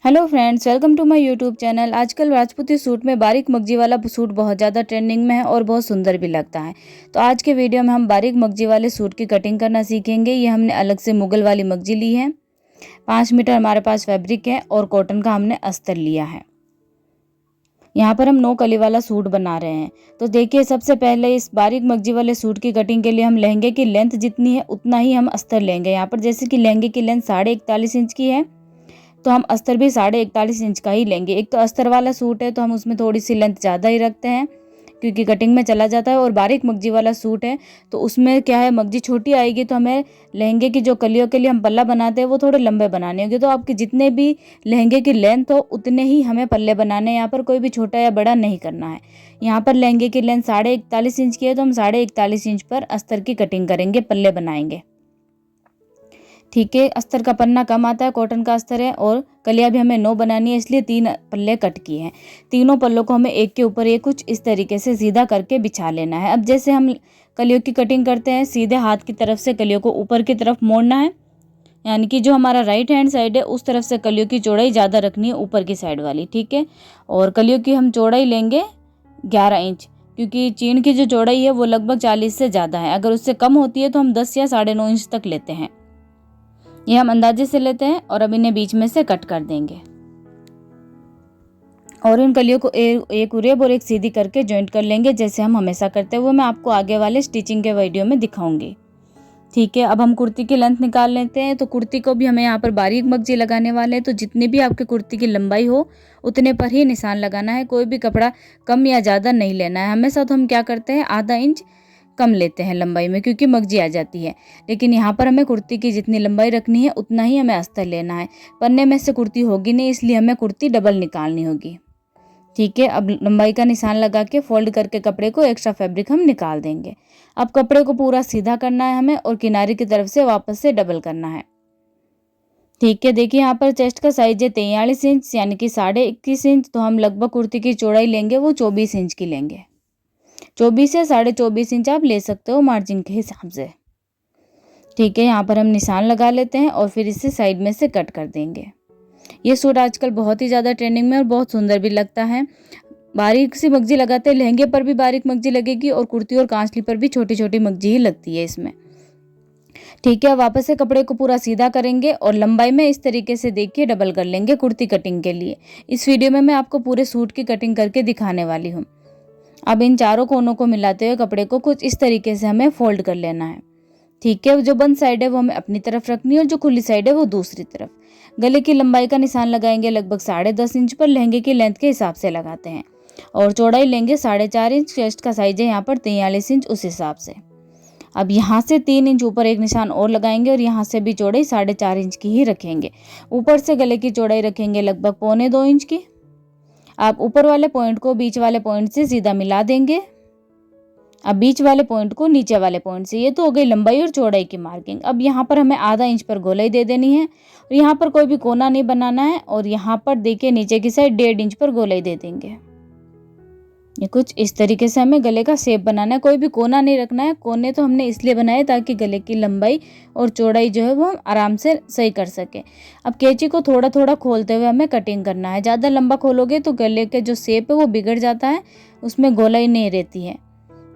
Hello friends, welcome to my YouTube channel. आजकल राजपूती suit में बारीक मगजी वाला सूट बहुत ज़्यादा ट्रेंडिंग में है और बहुत सुंदर भी लगता है। तो आज के वीडियो में हम बारीक मगजी वाले सूट की कटिंग करना सीखेंगे। ये हमने अलग से मुगल वाली मगजी ली है। 5 मीटर हमारे पास फैब्रिक है और कॉटन का हमने अस्तर लिया है। यहाँ पर हम 9 कली वाला सूट बना रहे हैं। तो देखिए, सबसे पहले इस बारीक मगजी वाले सूट की कटिंग के लिए हम लहंगे की लेंथ जितनी है उतना ही हम अस्तर लेंगे। यहाँ पर जैसे कि लहंगे की लेंथ 41.5 इंच की है, तो हम अस्तर भी 41.5 इंच का ही लेंगे। एक तो अस्तर वाला सूट है तो हम उसमें थोड़ी सी लेंथ ज़्यादा ही रखते हैं क्योंकि कटिंग में चला जाता है। और बारीक मगजी वाला सूट है तो उसमें क्या है, मगजी छोटी आएगी तो हमें लहंगे की जो कलियों के लिए हम पल्ला बनाते हैं वो थोड़े लंबे बनाने होंगे। तो आपके जितने भी लहंगे की लेंथ हो उतने ही हमें पल्ले बनाने हैं। यहाँ पर कोई भी छोटा या बड़ा नहीं करना है। यहाँ पर लहंगे की लेंथ 41.5 इंच की है तो हम 41.5 इंच पर अस्तर की कटिंग करेंगे, पल्ले बनाएंगे। ठीक है, अस्तर का पन्ना कम आता है, कॉटन का अस्तर है और कलियां भी हमें 9 बनानी है, इसलिए 3 पल्ले कट किए हैं। तीनों पल्लों को हमें एक के ऊपर एक कुछ इस तरीके से सीधा करके बिछा लेना है। अब जैसे हम कलियों की कटिंग करते हैं, सीधे हाथ की तरफ से कलियों को ऊपर की तरफ मोड़ना है, यानी कि जो हमारा राइट हैंड साइड है उस तरफ से कलियों की चौड़ाई ज़्यादा रखनी है, ऊपर की साइड वाली। ठीक है, और कलियों की हम चौड़ाई लेंगे 11 इंच, क्योंकि चीन की जो चौड़ाई है वो लगभग 40 से ज़्यादा है। अगर उससे कम होती है तो हम 10 या 9.5 इंच तक लेते हैं। ये हम अंदाजे से लेते हैं और अब इन्हें बीच में से कट कर देंगे और इन कलियों को एक उरेब और एक सीधी करके जॉइंट कर लेंगे, जैसे हम हमेशा करते हैं। वो मैं आपको आगे वाले स्टिचिंग के वीडियो में दिखाऊंगी। ठीक है, अब हम कुर्ती की लेंथ निकाल लेते हैं। तो कुर्ती को भी हमें यहाँ पर बारीक मगजी लगाने वाले हैं, तो जितनी भी आपके कुर्ती की लंबाई हो उतने पर ही निशान लगाना है। कोई भी कपड़ा कम या ज़्यादा नहीं लेना है। हमेशा तो हम क्या करते हैं, आधा इंच कम लेते हैं लंबाई में, क्योंकि मगजी आ जाती है। लेकिन यहाँ पर हमें कुर्ती की जितनी लंबाई रखनी है उतना ही हमें अस्तर लेना है। पन्ने में से कुर्ती होगी नहीं, इसलिए हमें कुर्ती डबल निकालनी होगी। ठीक है, अब लंबाई का निशान लगा के फोल्ड करके कपड़े को एक्स्ट्रा फैब्रिक हम निकाल देंगे। अब कपड़े को पूरा सीधा करना है हमें और किनारे की तरफ से वापस से डबल करना है। ठीक है, देखिए यहाँ पर चेस्ट का साइज है 43 इंच, यानी कि 21.5 इंच। तो हम लगभग कुर्ती की चौड़ाई लेंगे वो 24 इंच की लेंगे। 24 या 24.5 इंच आप ले सकते हो मार्जिन के हिसाब से। ठीक है, यहाँ पर हम निशान लगा लेते हैं और फिर इसे साइड में से कट कर देंगे। ये सूट आजकल बहुत ही ज़्यादा ट्रेंडिंग में और बहुत सुंदर भी लगता है। बारीक सी मगजी लगाते हैं, लहंगे पर भी बारीक मगजी लगेगी और कुर्ती और कांचली पर भी छोटी छोटी मगजी ही लगती है इसमें। ठीक है, वापस से कपड़े को पूरा सीधा करेंगे और लंबाई में इस तरीके से देखिए डबल कर लेंगे कुर्ती कटिंग के लिए। इस वीडियो में मैं आपको पूरे सूट की कटिंग करके दिखाने वाली हूँ। अब इन चारों कोनों को मिलाते हुए कपड़े को कुछ इस तरीके से हमें फोल्ड कर लेना है। ठीक है, जो बंद साइड है वो हमें अपनी तरफ रखनी है और जो खुली साइड है वो दूसरी तरफ। गले की लंबाई का निशान लगाएंगे लगभग 10.5 इंच पर, लहंगे की लेंथ के हिसाब से लगाते हैं। और चौड़ाई लेंगे 4.5 इंच। चेस्ट का साइज है यहाँ पर 43 इंच, उस हिसाब से। अब यहाँ से 3 इंच ऊपर एक निशान और लगाएंगे और यहाँ से भी चौड़ाई 4.5 इंच की ही रखेंगे। ऊपर से गले की चौड़ाई रखेंगे लगभग 1.25 इंच की। आप ऊपर वाले पॉइंट को बीच वाले पॉइंट से सीधा मिला देंगे। अब बीच वाले पॉइंट को नीचे वाले पॉइंट से। ये तो हो गई लंबाई और चौड़ाई की मार्किंग। अब यहाँ पर हमें आधा इंच पर गोलाई दे देनी है और यहाँ पर कोई भी कोना नहीं बनाना है। और यहाँ पर देखिए नीचे की साइड 1.5 इंच पर गोलाई दे देंगे। ये कुछ इस तरीके से हमें गले का शेप बनाना है, कोई भी कोना नहीं रखना है। कोने तो हमने इसलिए बनाए ताकि गले की लंबाई और चौड़ाई जो है वो हम आराम से सही कर सके। अब कैंची को थोड़ा थोड़ा खोलते हुए हमें कटिंग करना है। ज़्यादा लंबा खोलोगे तो गले के जो शेप है वो बिगड़ जाता है, उसमें गोलाई नहीं रहती है।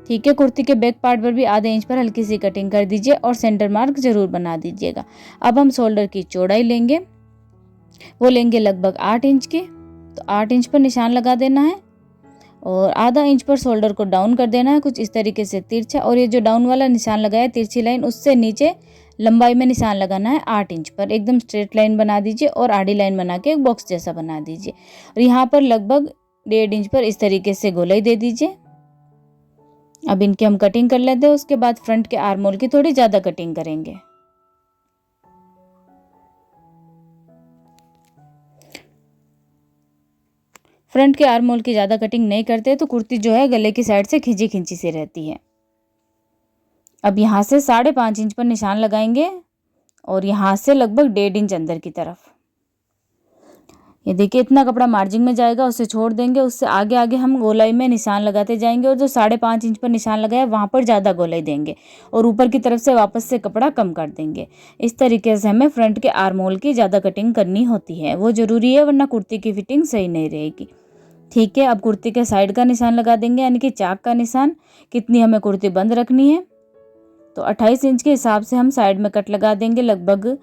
ठीक है, कुर्ती के बैक पार्ट पर भी आधे इंच पर हल्की सी कटिंग कर दीजिए और सेंटर मार्क जरूर बना दीजिएगा। अब हम शोल्डर की चौड़ाई लेंगे, वो लेंगे लगभग 8 इंच की। तो 8 इंच पर निशान लगा देना है और आधा इंच पर शोल्डर को डाउन कर देना है कुछ इस तरीके से तिरछा। और ये जो डाउन वाला निशान लगाया तिरछी लाइन, उससे नीचे लंबाई में निशान लगाना है 8 इंच पर। एकदम स्ट्रेट लाइन बना दीजिए और आड़ी लाइन बना के एक बॉक्स जैसा बना दीजिए। और यहाँ पर लगभग 1.5 इंच पर इस तरीके से गोलाई दे दीजिए। अब इनकी हम कटिंग कर लेते हैं। उसके बाद फ्रंट के आर्म होल की थोड़ी ज़्यादा कटिंग करेंगे। फ्रंट के आर्म होल की ज़्यादा कटिंग नहीं करते तो कुर्ती जो है गले की साइड से खिंची खिंची सी रहती है। अब यहाँ से 5.5 इंच पर निशान लगाएंगे और यहाँ से लगभग 1.5 इंच अंदर की तरफ। ये देखिए इतना कपड़ा मार्जिन में जाएगा, उसे छोड़ देंगे। उससे आगे आगे हम गोलाई में निशान लगाते जाएंगे और जो 5.5 इंच पर निशान लगाया वहाँ पर ज़्यादा गोलाई देंगे और ऊपर की तरफ से वापस से कपड़ा कम कर देंगे। इस तरीके से हमें फ्रंट के आर्म होल की ज़्यादा कटिंग करनी होती है, वो ज़रूरी है, वरना कुर्ती की फिटिंग सही नहीं रहेगी। ठीक है, अब कुर्ती के साइड का निशान लगा देंगे, यानी कि चाक का निशान। कितनी हमें कुर्ती बंद रखनी है, तो 28 इंच के हिसाब से हम साइड में कट लगा देंगे, लगभग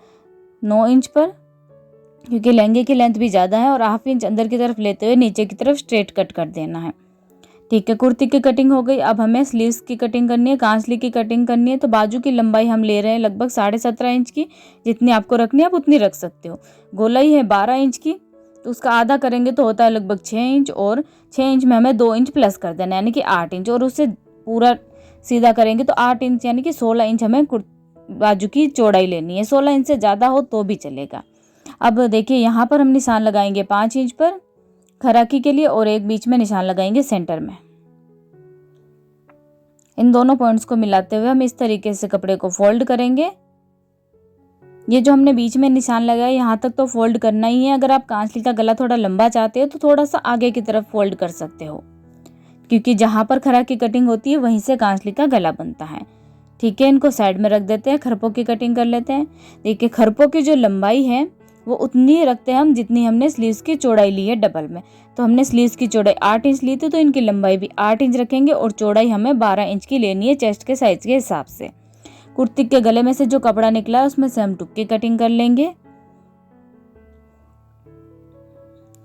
9 इंच पर, क्योंकि लहंगे की लेंथ भी ज़्यादा है। और हाफ इंच अंदर की तरफ लेते हुए नीचे की तरफ स्ट्रेट कट कर देना है। ठीक है, कुर्ती की कटिंग हो गई। अब हमें स्लीव्स की कटिंग करनी है, कांसली की कटिंग करनी है। तो बाजू की लंबाई हम ले रहे हैं लगभग 17.5 इंच की। जितनी आपको रखनी है आप उतनी रख सकते हो। गोलाई है 12 इंच की, तो उसका आधा करेंगे तो होता है लगभग 6 इंच। और 6 इंच में हमें 2 इंच प्लस कर देना है, यानी कि 8 इंच। और उससे पूरा सीधा करेंगे तो 8 इंच यानी कि 16 इंच हमें बाजू की चौड़ाई लेनी है। 16 इंच से ज़्यादा हो तो भी चलेगा। अब देखिए यहाँ पर हम निशान लगाएंगे 5 इंच पर खराकी के लिए और एक बीच में निशान लगाएंगे सेंटर में। इन दोनों पॉइंट्स को मिलाते हुए हम इस तरीके से कपड़े को फोल्ड करेंगे। ये जो हमने बीच में निशान लगाया यहाँ तक तो फोल्ड करना ही है। अगर आप कांसली का गला थोड़ा लंबा चाहते हो तो थोड़ा सा आगे की तरफ फोल्ड कर सकते हो, क्योंकि जहाँ पर खरा की कटिंग होती है वहीं से कांसली का गला बनता है। ठीक है, इनको साइड में रख देते हैं, खरपों की कटिंग कर लेते हैं। देखिए खरपों की जो लंबाई है वो उतनी ही रखते हैं हम जितनी हमने स्लीव्स की चौड़ाई ली है डबल में। तो हमने स्लीव्स की चौड़ाई 8 इंच ली थी, तो इनकी लंबाई भी 8 इंच रखेंगे और चौड़ाई हमें 12 इंच की लेनी है चेस्ट के साइज के हिसाब से। कुर्ती के गले में से जो कपड़ा निकला है उसमें से हम टुक की कटिंग कर लेंगे।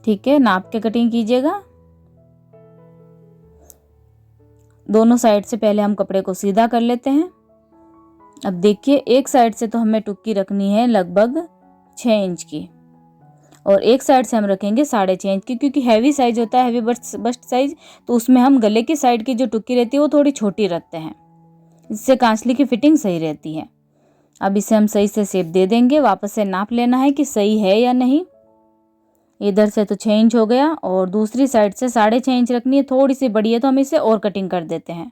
ठीक है, नाप के कटिंग कीजिएगा। दोनों साइड से पहले हम कपड़े को सीधा कर लेते हैं। अब देखिए एक साइड से तो हमें टुक्की रखनी है लगभग 6 इंच की और एक साइड से हम रखेंगे 6.5 इंच की, क्योंकि हैवी साइज होता है, हैवी बस्ट साइज, तो उसमें हम गले की साइड की जो टुक्की रहती है वो थोड़ी छोटी रखते हैं। इससे कांसली की फिटिंग सही रहती है। अब इसे हम सही से शेप दे देंगे। वापस से नाप लेना है कि सही है या नहीं। इधर से तो 6 इंच हो गया और दूसरी साइड से 6.5 इंच रखनी है, थोड़ी सी बड़ी है तो हम इसे और कटिंग कर देते हैं।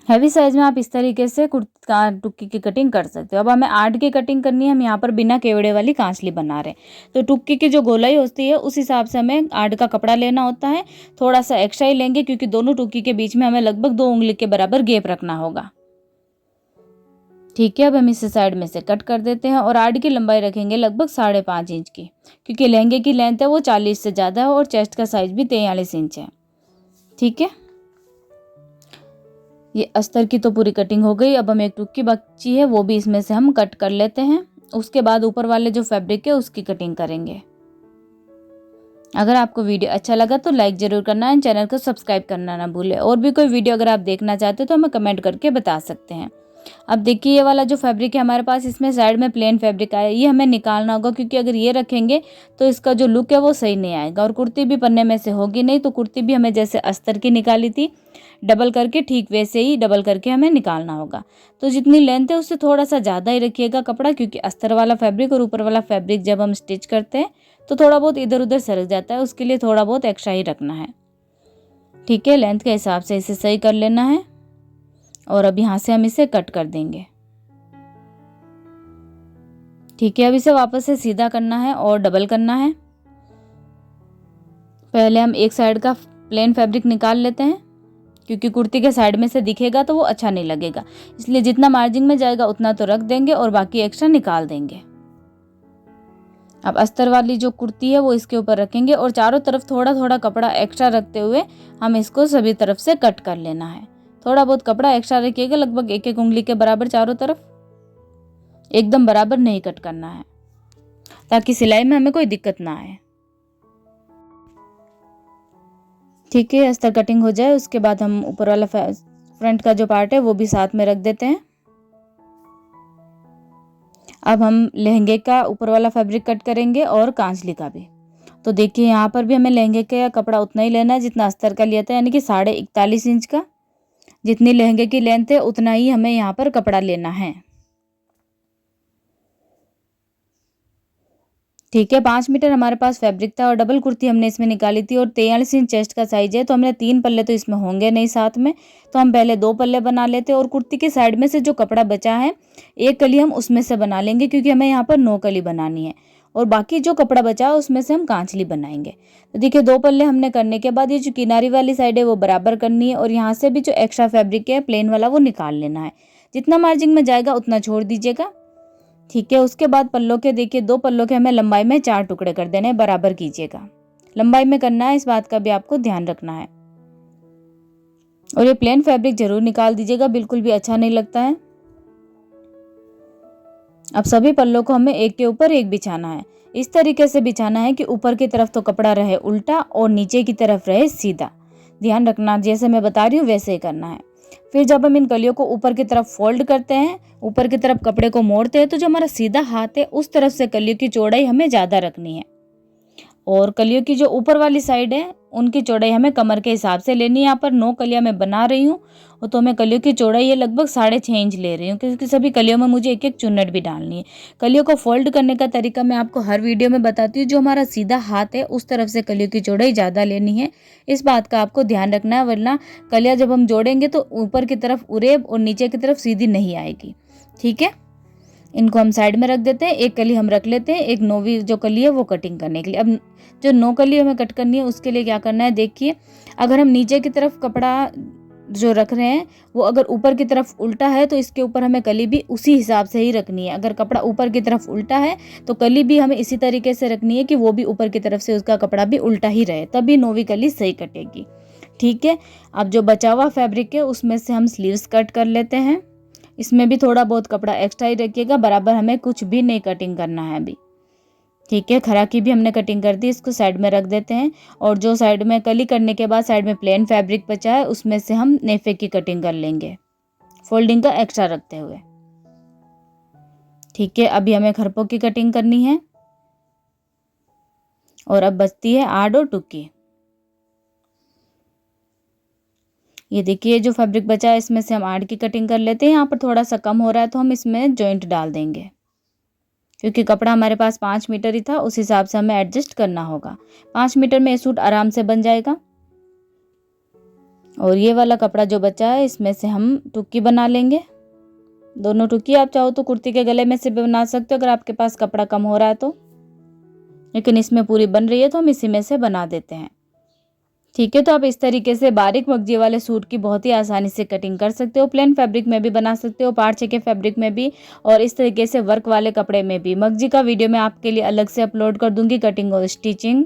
हैवी साइज में आप इस तरीके से टुक्की की कटिंग कर सकते हो। अब हमें 8 की कटिंग करनी है, हम यहाँ पर बिना केवड़े वाली कांसली बना रहे हैं। तो टुक्की की जो गोलाई होती है उस हिसाब से हमें 8 का कपड़ा लेना होता है। थोड़ा सा एक्स्ट्रा ही लेंगे क्योंकि दोनों टुक्की के बीच में हमें लगभग 2 उंगली के बराबर गैप रखना होगा। ठीक है, अब हम इसे साइड में से कट कर देते हैं और 8 की लंबाई रखेंगे लगभग 5.5 इंच की, क्योंकि लहंगे की लेंथ है वो 40 से ज़्यादा है और चेस्ट का साइज भी 43 इंच है। ठीक है, ये अस्तर की तो पूरी कटिंग हो गई। अब हम एक टुक्की बची है वो भी इसमें से हम कट कर लेते हैं। उसके बाद ऊपर वाले जो फैब्रिक है उसकी कटिंग करेंगे। अगर आपको वीडियो अच्छा लगा तो लाइक जरूर करना है, चैनल को सब्सक्राइब करना ना भूलें। और भी कोई वीडियो अगर आप देखना चाहते हो तो हमें कमेंट करके बता सकते हैं। अब देखिए ये वाला जो फैब्रिक है हमारे पास, इसमें साइड में प्लेन फैब्रिक आया, ये हमें निकालना होगा, क्योंकि अगर ये रखेंगे तो इसका जो लुक है वो सही नहीं आएगा और कुर्ती भी पन्ने में से होगी नहीं। तो कुर्ती भी हमें जैसे अस्तर की निकाली थी डबल करके, ठीक वैसे ही डबल करके हमें निकालना होगा। तो जितनी लेंथ है उससे थोड़ा सा ज़्यादा ही रखिएगा कपड़ा, क्योंकि अस्तर वाला फैब्रिक और ऊपर वाला फैब्रिक जब हम स्टिच करते हैं तो थोड़ा बहुत इधर उधर सरक जाता है, उसके लिए थोड़ा बहुत एक्स्ट्रा ही रखना है। ठीक है, लेंथ के हिसाब से इसे सही कर लेना है और अब यहाँ से हम इसे कट कर देंगे। ठीक है, अब इसे वापस से सीधा करना है और डबल करना है। पहले हम एक साइड का प्लेन फैब्रिक निकाल लेते हैं, क्योंकि कुर्ती के साइड में से दिखेगा तो वो अच्छा नहीं लगेगा, इसलिए जितना मार्जिन में जाएगा उतना तो रख देंगे और बाकी एक्स्ट्रा निकाल देंगे। अब अस्तर वाली जो कुर्ती है वो इसके ऊपर रखेंगे और चारों तरफ थोड़ा थोड़ा कपड़ा एक्स्ट्रा रखते हुए हम इसको सभी तरफ से कट कर लेना है। थोड़ा बहुत कपड़ा एक्स्ट्रा रखिएगा, लगभग 1-1 उंगली के बराबर चारों तरफ, एकदम बराबर नहीं कट करना है ताकि सिलाई में हमें कोई दिक्कत ना आए। ठीक है, अस्तर कटिंग हो जाए उसके बाद हम ऊपर वाला फ्रंट का जो पार्ट है वो भी साथ में रख देते हैं। अब हम लहंगे का ऊपर वाला फैब्रिक कट करेंगे और कांसली का भी। तो देखिए यहाँ पर भी हमें लहंगे का कपड़ा उतना ही लेना है जितना अस्तर का लिया था, यानी कि 41.5 इंच का। जितनी लहंगे की लेंथ है उतना ही हमें यहाँ पर कपड़ा लेना है। ठीक है, 5 मीटर हमारे पास फैब्रिक था और डबल कुर्ती हमने इसमें निकाली थी और 43 इंच चेस्ट का साइज है, तो हमने 3 पल्ले तो इसमें होंगे नहीं साथ में, तो हम पहले 2 पल्ले बना लेते और कुर्ती के साइड में से जो कपड़ा बचा है एक कली हम उसमें से बना लेंगे, क्योंकि हमें यहाँ पर 9 कली बनानी है। और बाकी जो कपड़ा बचा है उसमें से हम कांचली बनाएंगे। तो देखिए 2 पल्ले हमने करने के बाद ये जो किनारी वाली साइड है वो बराबर करनी है और यहाँ से भी जो एक्स्ट्रा फैब्रिक है प्लेन वाला वो निकाल लेना है। जितना मार्जिन में जाएगा उतना छोड़ दीजिएगा। ठीक है, उसके बाद पल्लों के देखिए 2 पल्लों के हमें लंबाई में 4 टुकड़े कर देने हैं, बराबर कीजिएगा। लंबाई में करना है, इस बात का भी आपको ध्यान रखना है। और ये प्लेन फैब्रिक जरूर निकाल दीजिएगा, बिल्कुल भी अच्छा नहीं लगता है। अब सभी पल्लों को हमें एक के ऊपर एक बिछाना है। इस तरीके से बिछाना है कि ऊपर की तरफ तो कपड़ा रहे उल्टा और नीचे की तरफ रहे सीधा। ध्यान रखना, जैसे मैं बता रही हूँ वैसे ही करना है। फिर जब हम इन कलियों को ऊपर की तरफ फोल्ड करते हैं, ऊपर की तरफ कपड़े को मोड़ते हैं, तो जो हमारा सीधा हाथ है उस तरफ से कलियों की चौड़ाई हमें ज़्यादा रखनी है और कलियों की जो ऊपर वाली साइड है उनकी चौड़ाई हमें कमर के हिसाब से लेनी है। यहाँ पर 9 कलियाँ मैं बना रही हूँ और तो मैं कलियों की चौड़ाई ये लगभग 6.5 इंच ले रही हूँ, क्योंकि सभी कलियों में मुझे एक एक चुन्नट भी डालनी है। कलियों को फोल्ड करने का तरीका मैं आपको हर वीडियो में बताती हूँ। जो हमारा सीधा हाथ है उस तरफ से कलियों की चौड़ाई ज़्यादा लेनी है, इस बात का आपको ध्यान रखना है, वरना कलियाँ जब हम जोड़ेंगे तो ऊपर की तरफ उरेब और नीचे की तरफ सीधी नहीं आएगी। ठीक है, इनको हम साइड में रख देते हैं। एक कली हम रख लेते हैं, एक 9वीं जो कली है वो कटिंग करने के लिए। अब जो 9 कली हमें कट करनी है उसके लिए क्या करना है, देखिए अगर हम नीचे की तरफ कपड़ा जो रख रहे हैं वो अगर ऊपर की तरफ उल्टा है तो इसके ऊपर हमें कली भी उसी हिसाब से ही रखनी है। अगर कपड़ा ऊपर की तरफ उल्टा है तो कली भी हमें इसी तरीके से रखनी है कि वो भी ऊपर की तरफ से उसका कपड़ा भी उल्टा ही रहे, तभी 9वीं कली सही कटेगी। ठीक है, अब जो बचा हुआ फैब्रिक है उसमें से हम स्लीव्स कट कर लेते हैं। इसमें भी थोड़ा बहुत कपड़ा एक्स्ट्रा ही रखिएगा, बराबर हमें कुछ भी नहीं कटिंग करना है अभी। ठीक है, खरा की भी हमने कटिंग कर दी, इसको साइड में रख देते हैं। और जो साइड में कली करने के बाद साइड में प्लेन फैब्रिक बचा है उसमें से हम नेफे की कटिंग कर लेंगे, फोल्डिंग का एक्स्ट्रा रखते हुए। ठीक है, अभी हमें खरपों की कटिंग करनी है और अब बचती है आड़ और टुकी। ये देखिए जो फैब्रिक बचा है इसमें से हम आड़ की कटिंग कर लेते हैं। यहाँ पर थोड़ा सा कम हो रहा है तो हम इसमें जॉइंट डाल देंगे, क्योंकि कपड़ा हमारे पास 5 मीटर ही था, उस हिसाब से हमें एडजस्ट करना होगा। 5 मीटर में ये सूट आराम से बन जाएगा। और ये वाला कपड़ा जो बचा है इसमें से हम टुक्की बना लेंगे। दोनों टुक्की आप चाहो तो कुर्ती के गले में से भी बना सकते हो अगर आपके पास कपड़ा कम हो रहा है तो, लेकिन इसमें पूरी बन रही है तो हम इसी में से बना देते हैं। ठीक है, तो आप इस तरीके से बारीक मगजी वाले सूट की बहुत ही आसानी से कटिंग कर सकते हो। प्लेन फैब्रिक में भी बना सकते हो, पार्चे के फैब्रिक में भी, और इस तरीके से वर्क वाले कपड़े में भी। मगजी का वीडियो मैं आपके लिए अलग से अपलोड कर दूंगी, कटिंग और स्टिचिंग।